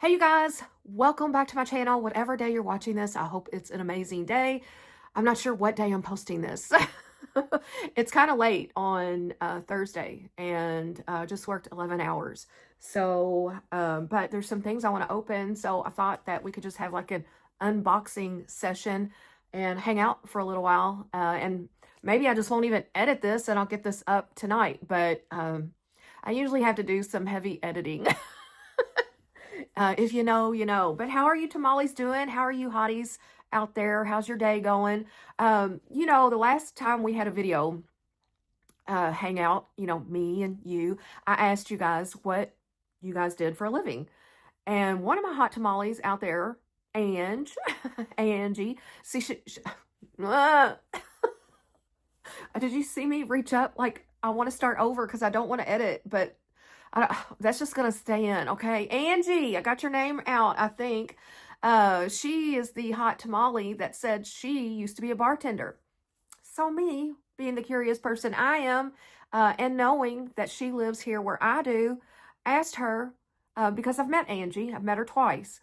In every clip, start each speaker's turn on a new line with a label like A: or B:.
A: Hey you guys, welcome back to my channel. Whatever day you're watching this, I hope it's an amazing day. I'm not sure what day I'm posting this. It's kind of late on Thursday and just worked 11 hours. So, but there's some things I want to open. So I thought that we could just have like an unboxing session and hang out for a little while. And maybe I just won't even edit this and I'll get this up tonight. But I usually have to do some heavy editing. If you know, you know. But how are you tamales doing? How are you hotties out there? How's your day going? The last time we had a video hangout, me and you, I asked you guys what you guys did for a living. And one of my hot tamales out there, Angie, see, did you see me reach up? Like, I want to start over because I don't want to edit, but that's just going to stay in. Okay. Angie, I got your name out, I think. She is the hot tamale that said she used to be a bartender. So me, being the curious person I am, and knowing that she lives here where I do, asked her, because I've met Angie, I've met her twice.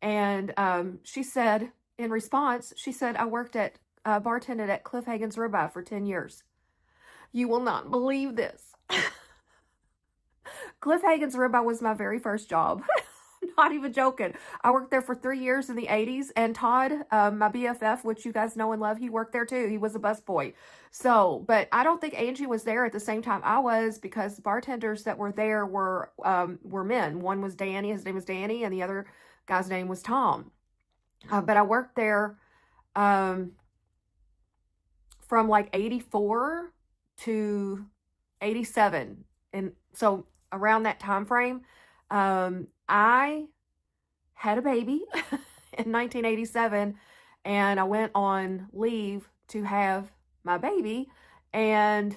A: And she said, in response, she said, I worked at, bartended at Cliff Hagen's Ribeye for 10 years. You will not believe this. Cliff Hagen's Ribeye was my very first job. Not even joking. I worked there for 3 years in the 80s. And Todd, my BFF, which you guys know and love, he worked there too. He was a busboy. So, but I don't think Angie was there at the same time I was, because the bartenders that were there were men. One was Danny, his name was Danny, and the other guy's name was Tom. But I worked there from like 84 to 87. And so around that time frame, I had a baby in 1987, and I went on leave to have my baby. And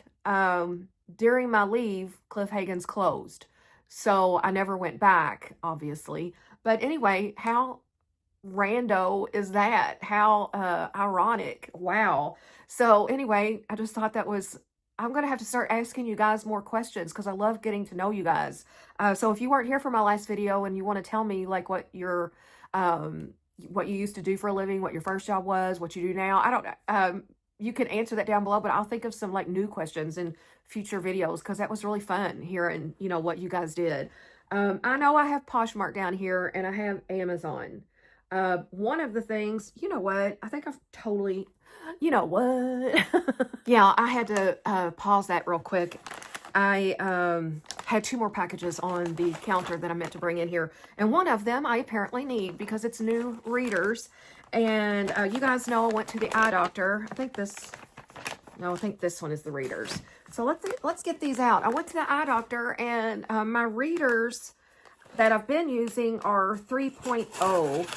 A: during my leave, Cliff Hagen's closed, so I never went back, obviously. But anyway, how rando is that? How ironic. Wow. So anyway, I just thought that was, I'm going to have to start asking you guys more questions because I love getting to know you guys. So if you weren't here for my last video and you want to tell me like what you used to do for a living, what your first job was, what you do now, I don't know. You can answer that down below, but I'll think of some like new questions in future videos because that was really fun hearing, what you guys did. I know I have Poshmark down here and I have Amazon. One of the things, you know what, I think I've totally, you know what, yeah, I had to pause that real quick. I had 2 more packages on the counter that I meant to bring in here, and one of them I apparently need because it's new readers. And you guys know I went to the eye doctor. I think this one is the readers. So let's get these out. I went to the eye doctor, and my readers that I've been using are 3.0,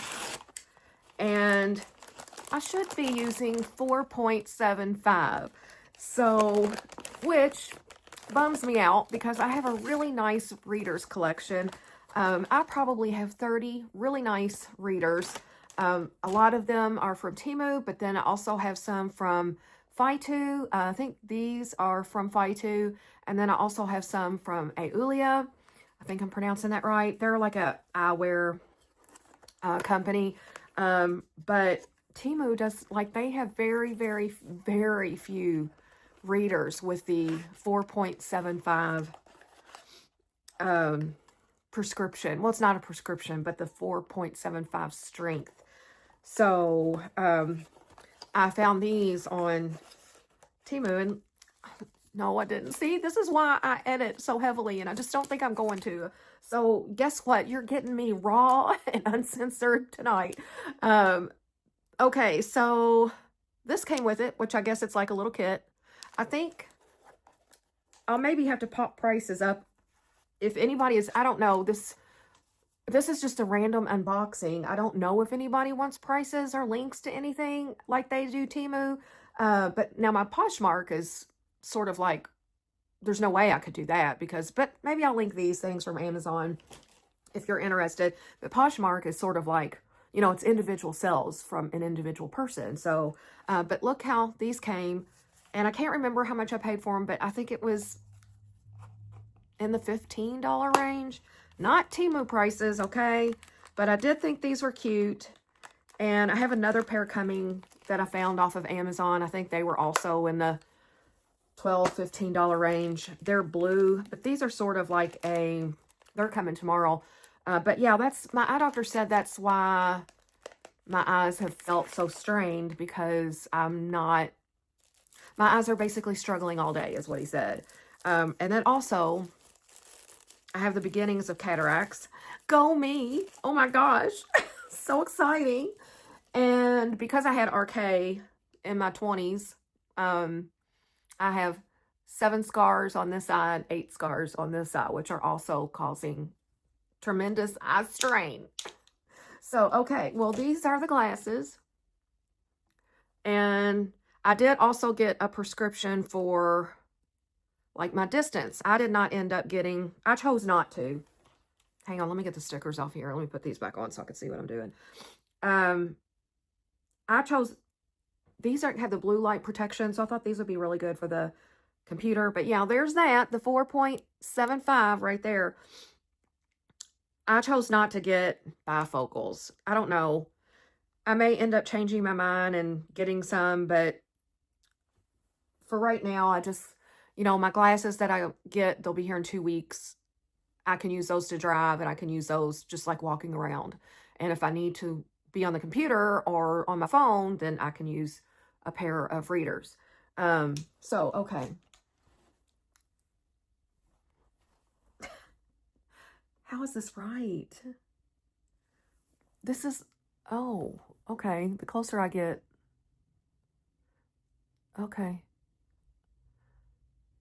A: and I should be using 4.75. So, which bums me out because I have a really nice readers collection. I probably have 30 really nice readers. A lot of them are from Temu, but then I also have some from Faitu. I think these are from Faitu. And then I also have some from Aulia. I think I'm pronouncing that right. They're like a eyewear company. But Temu does, like, they have very, very, very few readers with the 4.75 prescription. Well, it's not a prescription, but the 4.75 strength. So I found these on Temu, and no, I didn't. See, this is why I edit so heavily, and I just don't think I'm going to. So guess what? You're getting me raw and uncensored tonight. Okay, so this came with it, which I guess it's like a little kit. I think I'll maybe have to pop prices up. If anybody is, I don't know, this is just a random unboxing. I don't know if anybody wants prices or links to anything like they do Temu. But now my Poshmark is sort of like, there's no way I could do that but maybe I'll link these things from Amazon if you're interested. But Poshmark is sort of like, it's individual sales from an individual person. So, but look how these came. And I can't remember how much I paid for them, but I think it was in the $15 range. Not Temu prices, okay? But I did think these were cute. And I have another pair coming that I found off of Amazon. I think they were also in the $12, $15 range. They're blue, but these are sort of like they're coming tomorrow. But yeah, my eye doctor said that's why my eyes have felt so strained, because my eyes are basically struggling all day, is what he said. And then also, I have the beginnings of cataracts. Go me! Oh my gosh, so exciting! And because I had RK in my 20s, I have 7 scars on this side, 8 scars on this side, which are also causing tremendous eye strain. So, okay, well, these are the glasses. And I did also get a prescription for, like, my distance. I did not end up getting, I chose not to. Hang on, let me get the stickers off here. Let me put these back on so I can see what I'm doing. I chose, these have the blue light protection, so I thought these would be really good for the computer. But yeah, there's that, the 4.75 right there. I chose not to get bifocals. I don't know. I may end up changing my mind and getting some, but for right now, I just, my glasses that I get, they'll be here in 2 weeks. I can use those to drive, and I can use those just like walking around. And if I need to be on the computer or on my phone, then I can use a pair of readers. So, okay. How is this right? This is, oh, okay. The closer I get, okay.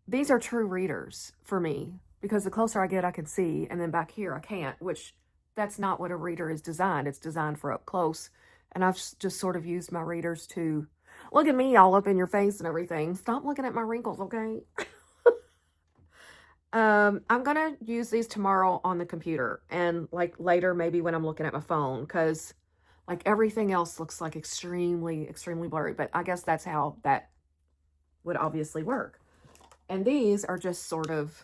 A: These are true readers for me, because the closer I get, I can see, and then back here, I can't, which that's not what a reader is designed. It's designed for up close. And I've just sort of used my readers to, look at me all up in your face and everything. Stop looking at my wrinkles, okay? I'm going to use these tomorrow on the computer, and like later, maybe when I'm looking at my phone, because like everything else looks like extremely, extremely blurry. But I guess that's how that would obviously work. And these are just sort of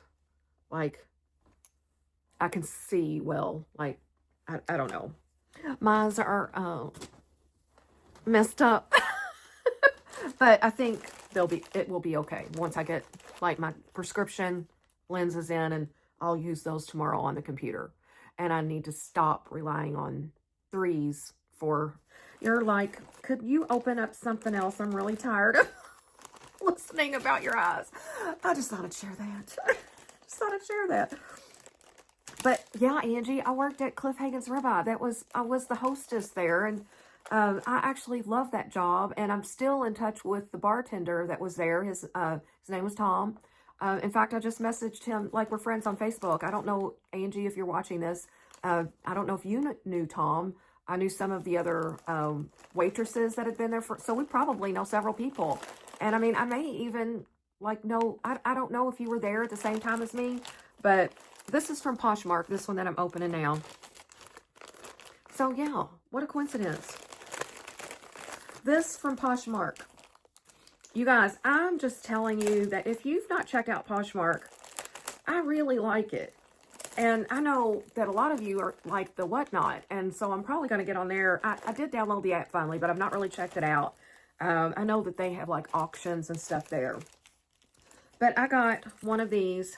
A: like, I can see well, like, I don't know. My eyes are messed up. But I think it will be okay once I get like my prescription lenses in, and I'll use those tomorrow on the computer. And I need to stop relying on 3s for, you're like, could you open up something else? I'm really tired of listening about your eyes. I just thought I'd share that. But yeah, Angie, I worked at Cliff Hagen's Ribeye. I was the hostess there, and I actually love that job, and I'm still in touch with the bartender that was there. His name was Tom. In fact, I just messaged him, like, we're friends on Facebook. I don't know, Angie, if you're watching this. I don't know if you knew Tom. I knew some of the other waitresses that had been there so we probably know several people. And I mean, I may even like know, I don't know if you were there at the same time as me, but this is from Poshmark, this one that I'm opening now. So yeah, what a coincidence. This from Poshmark. You guys, I'm just telling you that if you've not checked out Poshmark, I really like it. And I know that a lot of you are like the whatnot, and so I'm probably going to get on there. I did download the app finally, but I've not really checked it out. I know that they have like auctions and stuff there. But I got one of these,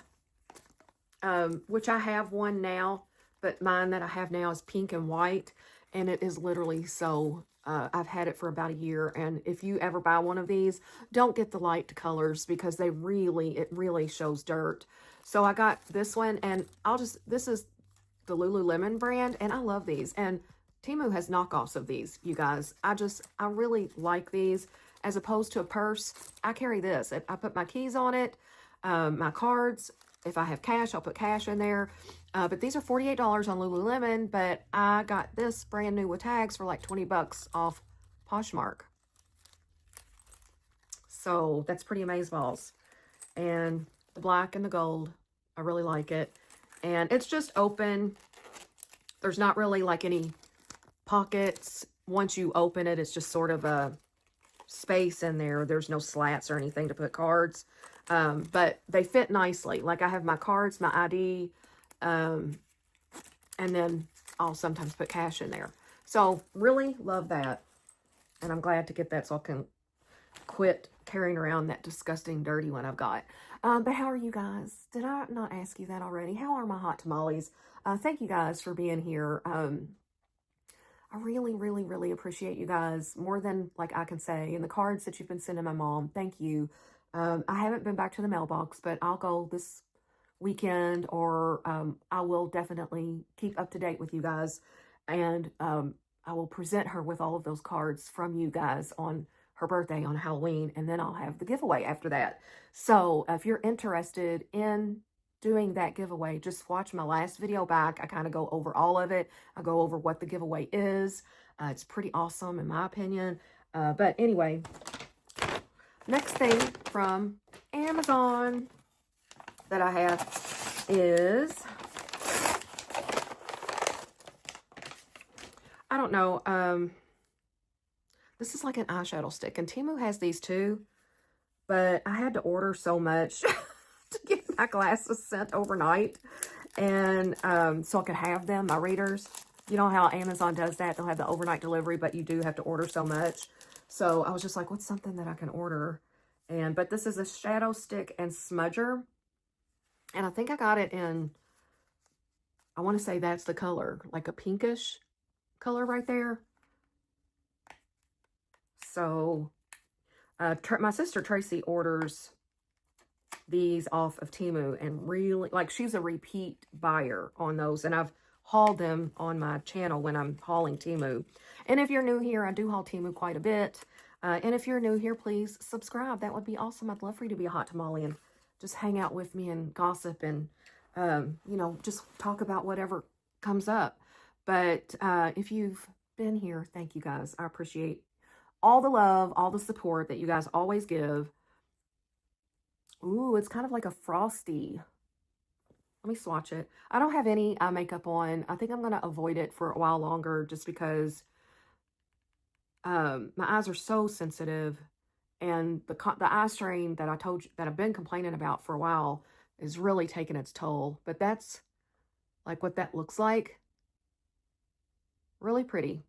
A: which I have one now, but mine that I have now is pink and white, and it is literally so, I've had it for about a year, and if you ever buy one of these, don't get the light colors, because it really shows dirt. So I got this one, and this is the Lululemon brand, and I love these, and Temu has knockoffs of these, you guys. I really like these. As opposed to a purse, I carry this. I put my keys on it, my cards. If I have cash, I'll put cash in there. But these are $48 on Lululemon, but I got this brand new with tags for like 20 bucks off Poshmark. So that's pretty amazeballs. And the black and the gold, I really like it. And it's just open. There's not really like any pockets. Once you open it, it's just sort of a space in there. There's no slats or anything to put cards. But they fit nicely. Like I have my cards, my ID, and then I'll sometimes put cash in there. So really love that. And I'm glad to get that so I can quit carrying around that disgusting dirty one I've got. But how are you guys? Did I not ask you that already? How are my hot tamales? Thank you guys for being here. I really, really, really appreciate you guys more than like I can say. And the cards that you've been sending my mom, thank you. I haven't been back to the mailbox, but I'll go this weekend, or I will definitely keep up to date with you guys. And I will present her with all of those cards from you guys on her birthday on Halloween, and then I'll have the giveaway after that. So if you're interested in doing that giveaway, just watch my last video back. I kind of go over all of it. I go over what the giveaway is. It's pretty awesome in my opinion. But anyway, next thing from Amazon that I have is, I don't know, this is like an eyeshadow stick, and Temu has these too, but I had to order so much to get my glasses sent overnight, and so I could have them, my readers. You know how Amazon does that? They'll have the overnight delivery, but you do have to order so much. So I was just like, what's something that I can order? But this is a shadow stick and smudger, and I think I got it in, I want to say that's the color, like a pinkish color right there. So my sister Tracy orders these off of Temu, and really, like, she's a repeat buyer on those, and I've hauled them on my channel when I'm hauling Temu. And if you're new here, I do haul Temu quite a bit. And if you're new here, please subscribe. That would be awesome. I'd love for you to be a hot tamale and just hang out with me and gossip and, you know, just talk about whatever comes up. But if you've been here, thank you guys. I appreciate all the love, all the support that you guys always give. Ooh, it's kind of like a frosty. Let me swatch it. I don't have any eye makeup on. I think I'm going to avoid it for a while longer just because my eyes are so sensitive, and the eye strain that I told you that I've been complaining about for a while is really taking its toll. But that's like what that looks like. Really pretty.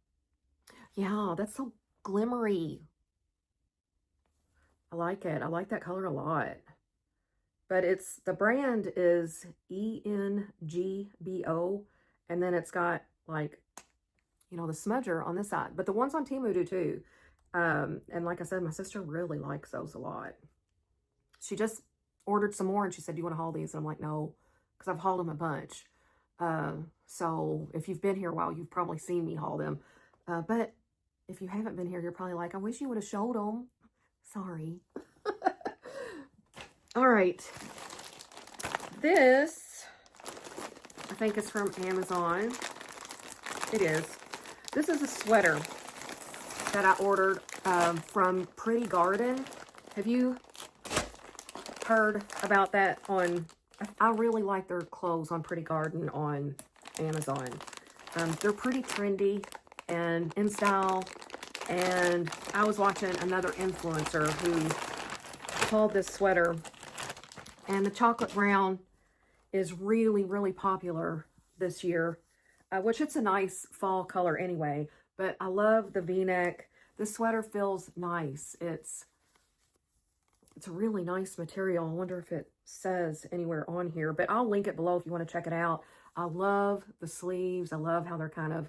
A: Yeah, that's so glimmery. I like it. I like that color a lot. But the brand is ENGBO, and then it's got, like, you know, the smudger on this side. But the ones on Temu do too. And like I said, my sister really likes those a lot. She just ordered some more, and she said, do you want to haul these? And I'm like, no, because I've hauled them a bunch. So if you've been here a while, you've probably seen me haul them. But if you haven't been here, you're probably like, I wish you would have showed them. Sorry. All right. This, I think, is from Amazon. It is. This is a sweater that I ordered from Pretty Garden. Have you heard about that on... I really like their clothes on Pretty Garden on Amazon. They're pretty trendy and in style. And I was watching another influencer who hauled this sweater. And the chocolate brown is really, really popular this year. Which it's a nice fall color anyway. But I love the V-neck. This sweater feels nice. It's a really nice material. I wonder if it says anywhere on here, but I'll link it below if you want to check it out. I love the sleeves. I love how they're kind of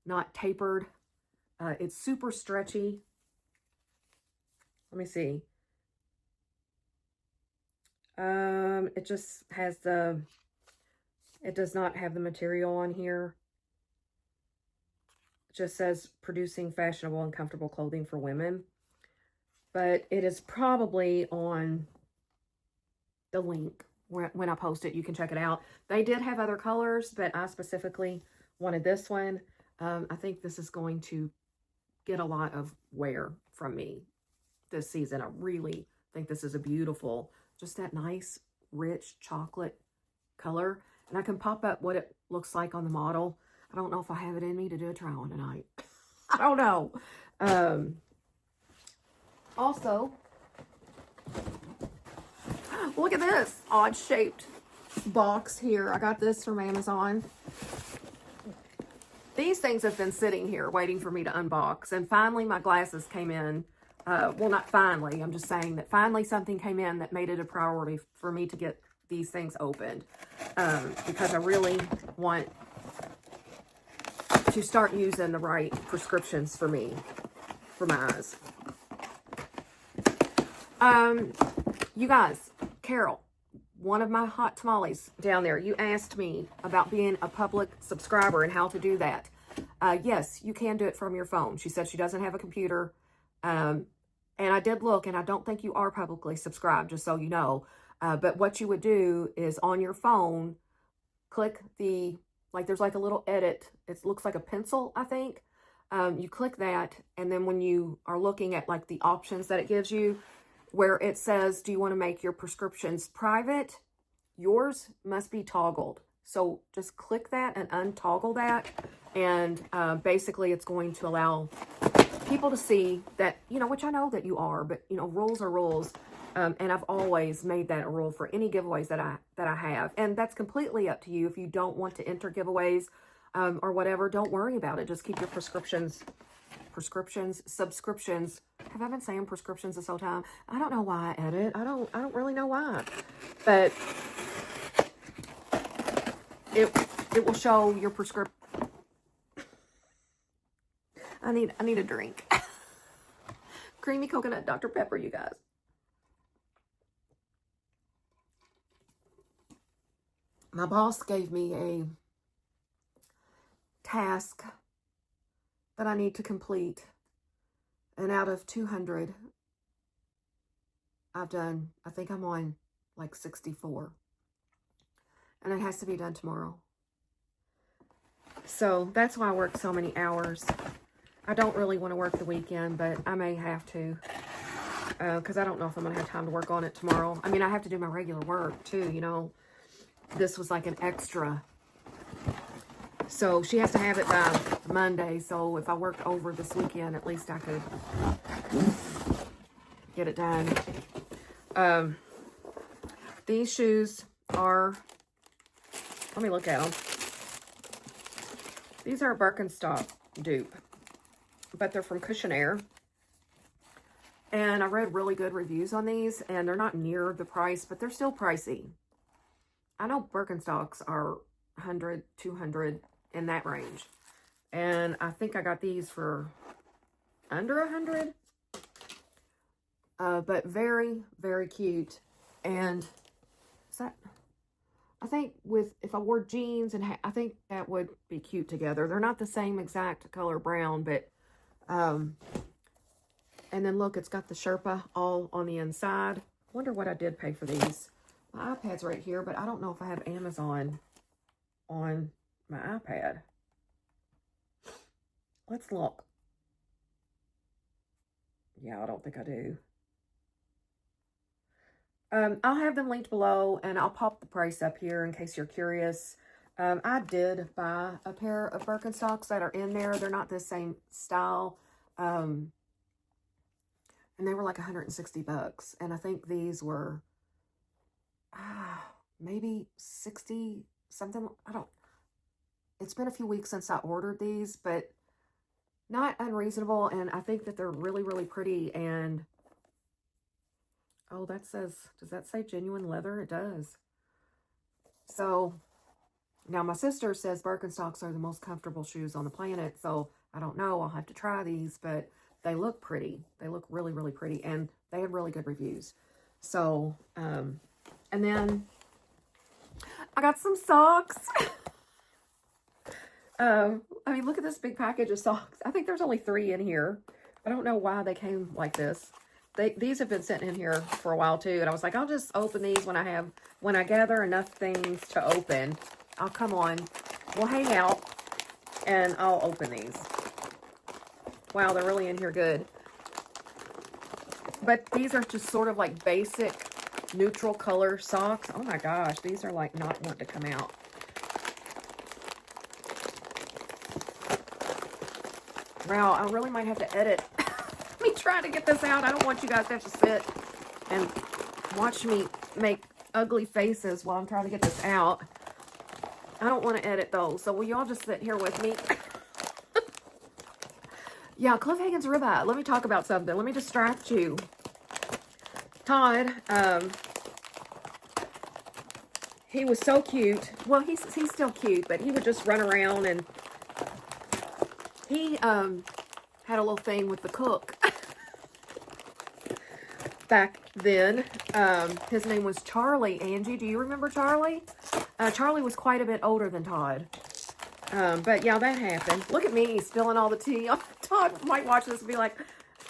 A: not tapered. It's super stretchy. Let me see. It just has it does not have the material on here. It just says producing fashionable and comfortable clothing for women. But it is probably on the link when I post it. You can check it out. They did have other colors, but I specifically wanted this one. I think this is going to get a lot of wear from me this season. I really think this is a beautiful, just that nice, rich chocolate color. And I can pop up what it looks like on the model. I don't know if I have it in me to do a try on tonight. I don't know. Also, look at this odd shaped box here. I got this from Amazon. these things have been sitting here waiting for me to unbox. And finally, my glasses came in. Well, not finally. I'm just saying that finally something came in that made it a priority for me to get these things opened. Because I really want to start using the right prescriptions for me, for my eyes. You guys, Carol, one of my hot tamales down there, you asked me about being a public subscriber and how to do that. Yes, you can do it from your phone. She said she doesn't have a computer. And I did look, and I don't think you are publicly subscribed, just so you know. But what you would do is on your phone, click the, like there's like a little edit. It looks like a pencil, I think. You click that, and then when you are looking at like the options that it gives you, where it says, do you want to make your prescriptions private? Yours must be toggled. So just click that and untoggle that. And basically it's going to allow people to see that, you know, which I know that you are, but you know, rules are rules. And I've always made that a rule for any giveaways that I have. And that's completely up to you. If you don't want to enter giveaways or whatever, don't worry about it. Just keep your subscriptions. Have I been saying prescriptions this whole time? I don't know why I edit. I don't really know why. But it will show your prescription. I need a drink. Creamy coconut Dr. Pepper, you guys. My boss gave me a task that I need to complete. And out of 200, I've done, I think I'm on like 64. And it has to be done tomorrow. So that's why I work so many hours. I don't really want to work the weekend, but I may have to. Because I don't know if I'm going to have time to work on it tomorrow. I mean, I have to do my regular work too, you know. This was like an extra. So she has to have it by Monday. So if I worked over this weekend, at least I could get it done. These shoes are, let me look at them. These are a Birkenstock dupe, but they're from Cushionaire. And I read really good reviews on these, and they're not near the price, but they're still pricey. I know Birkenstocks are 100, 200 in that range. And I think I got these for under 100. But very, very cute. And is that, I think if I wore jeans, and I think that would be cute together. They're not the same exact color brown, but, and then look, it's got the Sherpa all on the inside. Wonder what I did pay for these. My iPad's right here, but I don't know if I have Amazon on my iPad. Let's look. Yeah, I don't think I do. I'll have them linked below, and I'll pop the price up here in case you're curious. I did buy a pair of Birkenstocks that are in there. They're not the same style. And they were like 160 bucks. And I think these were maybe 60 something. It's been a few weeks since I ordered these, but not unreasonable. And I think that they're really, really pretty. And oh, that says, does that say genuine leather? It does. So now my sister says Birkenstocks are the most comfortable shoes on the planet. So I don't know. I'll have to try these, but they look pretty. They look really, really pretty. And they have really good reviews. So, and then I got some socks. I mean, look at this big package of socks. I think there's only 3 in here. I don't know why they came like this. These have been sitting in here for a while too. And I was like, I'll just open these when I gather enough things to open. I'll come on. We'll hang out and I'll open these. Wow, they're really in here good. But these are just sort of like basic neutral color socks. Oh my gosh, these are like not wanting to come out. Wow, I really might have to edit me trying to get this out. I don't want you guys to have to sit and watch me make ugly faces while I'm trying to get this out. I don't want to edit those. So will y'all just sit here with me Yeah, Cliff Hagen's ribeye. Let me talk about something. Let me distract you. Todd, he was so cute. Well, he's still cute, but he would just run around, and he had a little thing with the cook back then. His name was Charlie. Angie, do you remember Charlie? Charlie was quite a bit older than Todd. But yeah, that happened. Look at me spilling all the tea. Todd might watch this and be like,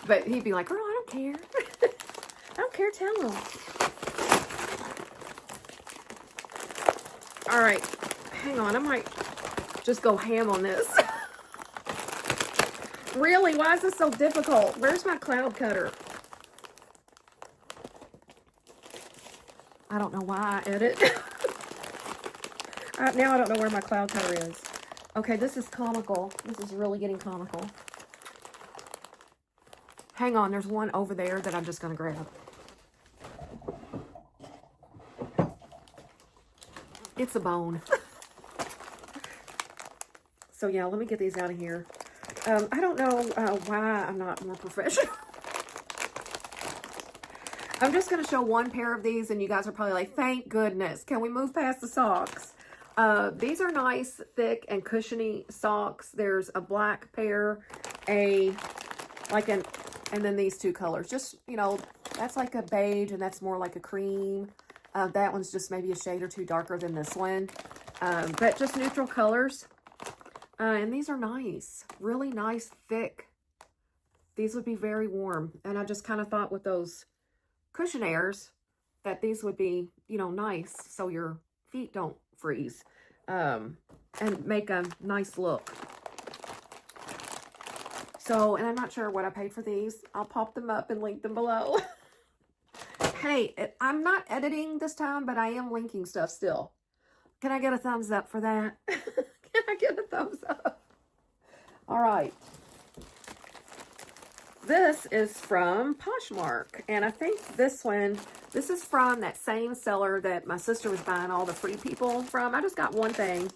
A: but he'd be like, girl, I don't care. I don't care, tell him. All right, hang on, I might just go ham on this. Really, why is this so difficult? Where's my cloud cutter? I don't know why I edit. Now I don't know where my cloud cutter is. Okay, this is comical. This is really getting comical. Hang on, there's one over there that I'm just going to grab. It's a bone. So yeah, let me get these out of here. I don't know why I'm not more professional. I'm just going to show one pair of these, and you guys are probably like, thank goodness. Can we move past the socks? These are nice, thick, and cushiony socks. There's a black pair, and then these two colors. Just, you know, that's like a beige, and that's more like a cream. That one's just maybe a shade or two darker than this one. But just neutral colors. And these are nice. Really nice, thick. These would be very warm. And I just kind of thought with those cushionairs that these would be, you know, nice so your feet don't freeze. And make a nice look. So, and I'm not sure what I paid for these. I'll pop them up and link them below. Hey, I'm not editing this time, but I am linking stuff still. Can I get a thumbs up for that? Can I get a thumbs up? All right. This is from Poshmark. And I think this is from that same seller that my sister was buying all the Free People from. I just got one thing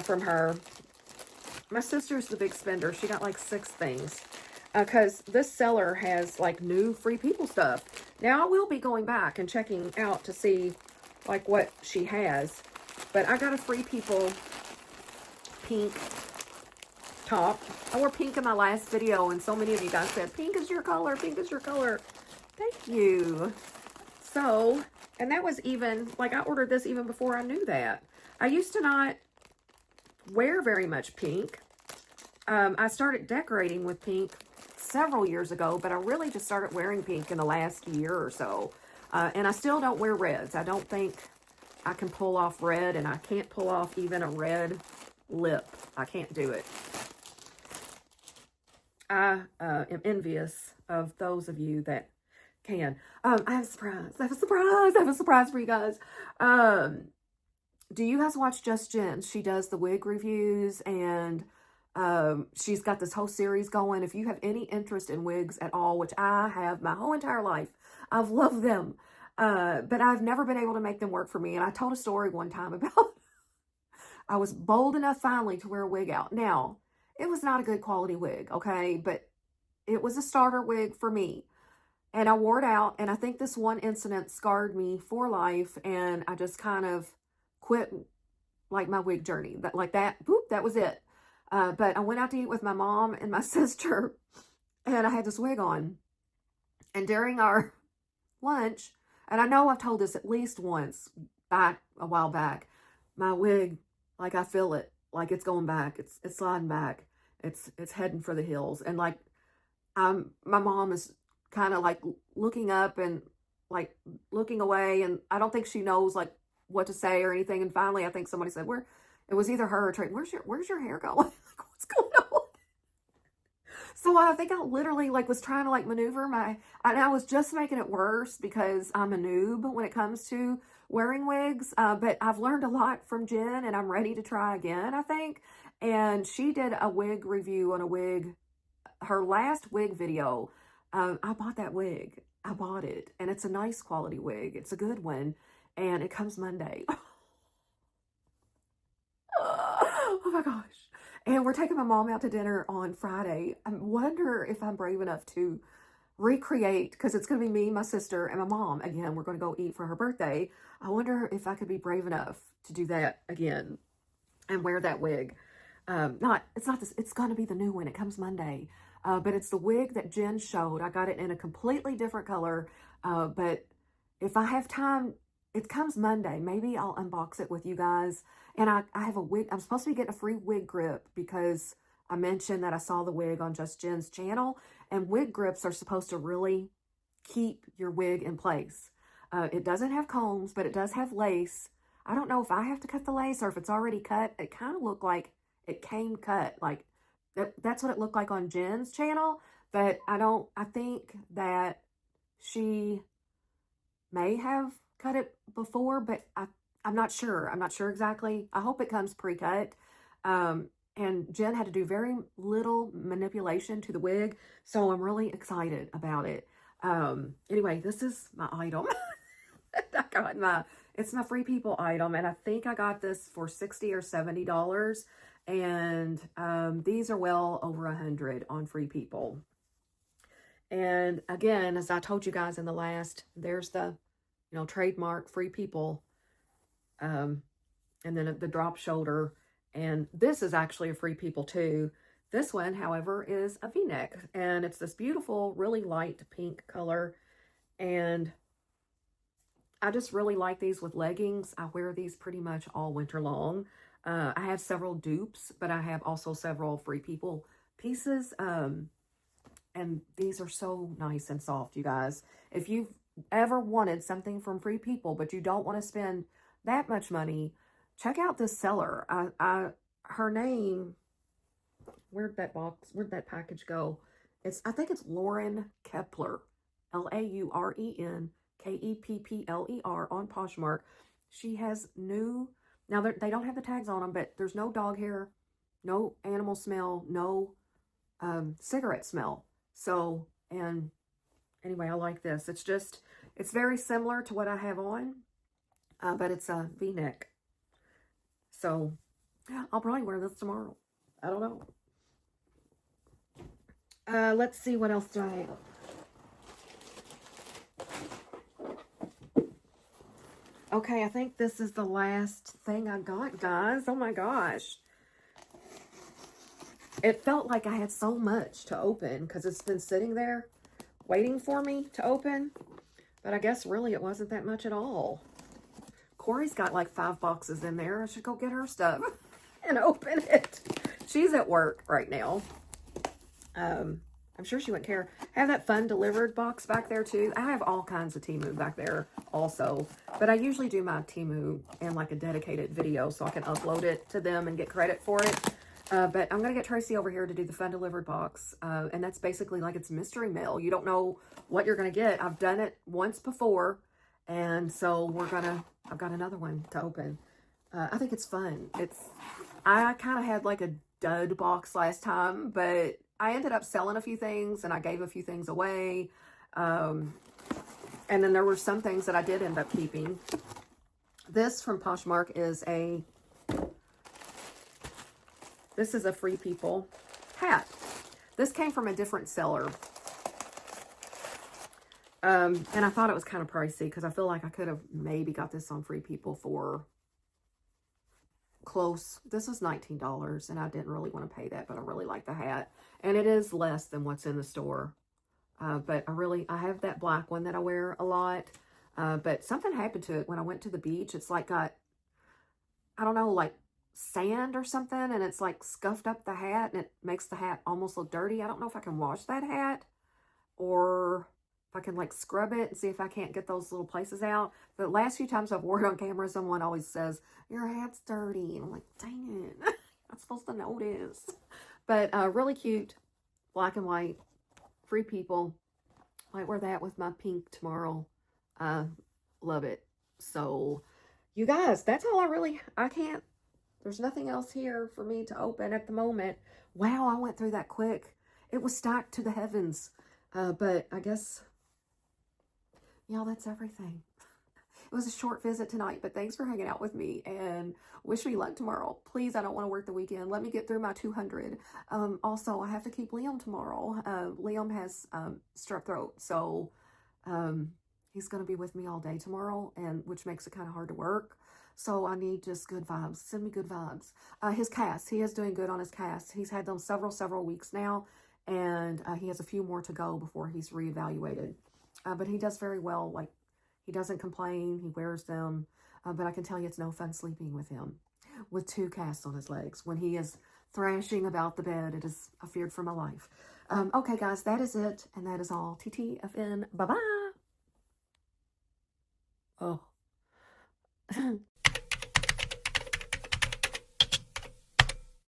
A: from her. My sister's the big spender. She got like 6 things. Because this seller has like new Free People stuff. Now I will be going back and checking out to see like what she has. But I got a Free People pink top. I wore pink in my last video, and so many of you guys said, pink is your color, pink is your color. Thank you. So, and that was even, like I ordered this even before I knew that. I used to not wear very much pink. I started decorating with pink several years ago, but I really just started wearing pink in the last year or so. And I still don't wear reds. I don't think I can pull off red, and I can't pull off even a red lip. I can't do it. I am envious of those of you that can. I have a surprise. I have a surprise. I have a surprise for you guys. Do you guys watch Just Jenn? She does the wig reviews, and she's got this whole series going. If you have any interest in wigs at all, which I have my whole entire life, I've loved them. But I've never been able to make them work for me. And I told a story one time about I was bold enough finally to wear a wig out. Now, it was not a good quality wig, okay? But it was a starter wig for me. And I wore it out. And I think this one incident scarred me for life. And I just kind of quit like my wig journey. That, like that, boop, that was it. But I went out to eat with my mom and my sister. And I had this wig on. And during our lunch, and I know I've told this at least once back a while back, my wig, like I feel it, like it's going back, it's sliding back, it's heading for the hills. And like my mom is kind of like looking up and like looking away, and I don't think she knows like what to say or anything. And finally I think somebody said, it was either her or Trey, where's your hair going? Like, what's going on? So I think I literally like was trying to like maneuver and I was just making it worse because I'm a noob when it comes to wearing wigs. But I've learned a lot from Jen, and I'm ready to try again, I think. And she did a wig review on a wig, her last wig video. I bought that wig. I bought it, and it's a nice quality wig. It's a good one, and it comes Monday. Oh my gosh. And we're taking my mom out to dinner on Friday. I wonder if I'm brave enough to recreate, because it's going to be me, my sister, and my mom. Again, we're going to go eat for her birthday. I wonder if I could be brave enough to do that again and wear that wig. It's not this, it's going to be the new one. It comes Monday. But it's the wig that Jenn showed. I got it in a completely different color. But if I have time, it comes Monday. Maybe I'll unbox it with you guys. And I have a wig. I'm supposed to be getting a free wig grip because I mentioned that I saw the wig on Just Jenn's channel. And wig grips are supposed to really keep your wig in place. It doesn't have combs, but it does have lace. I don't know if I have to cut the lace or if it's already cut. It kind of looked like it came cut. Like that's what it looked like on Jenn's channel. But I think that she may have cut it before, but I'm not sure. I'm not sure exactly. I hope it comes pre-cut. And Jenn had to do very little manipulation to the wig, so I'm really excited about it. Anyway, this is my item. I got it's my Free People item, and I think I got this for $60 or $70. And these are well over 100 on Free People. And again, as I told you guys in the last, there's the, trademark Free People, and then the drop shoulder. And this is actually a Free People too. This one, however, is a V-neck, and it's this beautiful, really light pink color. And I just really like these with leggings. I wear these pretty much all winter long. I have several dupes, but I have also several Free People pieces. And these are so nice and soft, you guys. If you've ever wanted something from Free People, but you don't want to spend that much money, check out this seller. Her name, where'd that package go? I think it's Lauren Kepler, LaurenKeppler on Poshmark. She has new, now they don't have the tags on them, but there's no dog hair, no animal smell, no cigarette smell. So, and anyway, I like this. It's very similar to what I have on, but it's a V-neck. So I'll probably wear this tomorrow. I don't know. Let's see, what else do I have? Okay, I think this is the last thing I got, guys. Oh my gosh. It felt like I had so much to open because it's been sitting there waiting for me to open. But I guess really it wasn't that much at all. Corey's got like 5 boxes in there. I should go get her stuff and open it. She's at work right now. I'm sure she wouldn't care. I have that Fun Delivered box back there too. I have all kinds of Temu back there also. But I usually do my Temu in like a dedicated video so I can upload it to them and get credit for it. But I'm going to get Tracy over here to do the Fun Delivered box. And that's basically like it's mystery mail. You don't know what you're going to get. I've done it once before. And so I've got another one to open. I think it's fun. I kind of had like a dud box last time, but I ended up selling a few things and I gave a few things away. And then there were some things that I did end up keeping. This from Poshmark is this is a Free People hat. This came from a different seller. And I thought it was kind of pricey because I feel like I could have maybe got this on Free People for close. This was $19 and I didn't really want to pay that, but I really like the hat. And it is less than what's in the store. But I have that black one that I wear a lot. But something happened to it when I went to the beach. It's like got, I don't know, like sand or something. And it's like scuffed up the hat and it makes the hat almost look dirty. I don't know if I can wash that hat or if I can like scrub it and see if I can't get those little places out. But last few times I've worn it on camera, someone always says, your hat's dirty. And I'm like, dang it. I'm supposed to notice. But really cute, black and white, Free People. Might wear that with my pink tomorrow. Love it. So, you guys, that's all there's nothing else here for me to open at the moment. Wow, I went through that quick. It was stacked to the heavens. But I guess, that's everything. It was a short visit tonight, but thanks for hanging out with me and wish me luck tomorrow. Please, I don't want to work the weekend. Let me get through my 200. Also, I have to keep Liam tomorrow. Liam has strep throat, so he's going to be with me all day tomorrow, and which makes it kind of hard to work. So I need just good vibes. Send me good vibes. His casts, he is doing good on his casts. He's had them several weeks now, and he has a few more to go before he's reevaluated. But he does very well. Like, he doesn't complain. He wears them. But I can tell you it's no fun sleeping with him with 2 casts on his legs. When he is thrashing about the bed, it is a fear for my life. Okay, guys, that is it. And that is all. TTFN. Bye-bye. Oh.